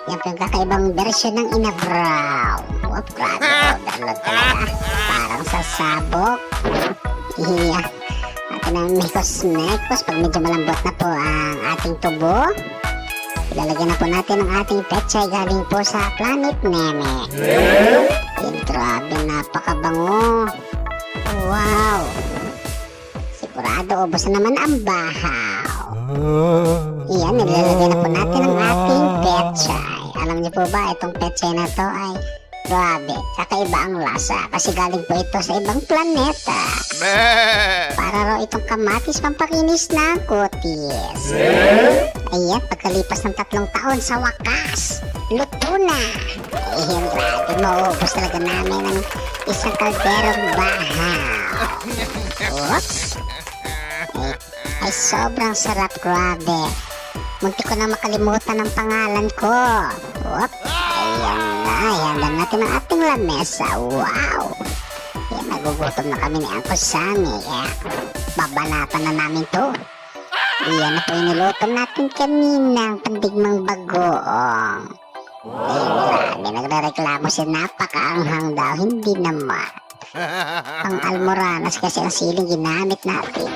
Yan po yung kakaibang version ng inabraw. Wow, grabe, overload talaga. Parang sasabog. Iya. Atin ang mekos-mekos. Pag medyo malambot na po ang ating tubo, ilalagyan na po natin ang ating pechay galing po sa Planet Neme. Yan, grabe, napakabango. Wow. Sigurado, ubos na naman ang bahaw. Iyan, nilalagyan na po natin ang ating pechay. Alam niyo po ba, itong pechay na to ay grabe, kakaiba ang lasa kasi galing po ito sa ibang planeta. Para raw itong kamatis pampakinis ng kutis. Ayan, pagkalipas ng 3 taon sa wakas, luto na. Ayan, grabe, mauubos talaga namin ang isang kalderong bahaw. Oops. Ay, sobrang sarap, grabe. Munti ko na makalimutan ang pangalan ko. Whoop. Ayan na natin ang ating lamesa. Wow. Ayan, nagugutom na kami ni Uncle Sammy. Ayan, babanatan na namin to. Ayan na po yung niluto natin kanina, ang pandigmang bagoong. Ayan, grabe, nagre-reklamo siya, napakaanghang daw. Hindi naman. Ang almoranas kasi ang siling ginamit natin.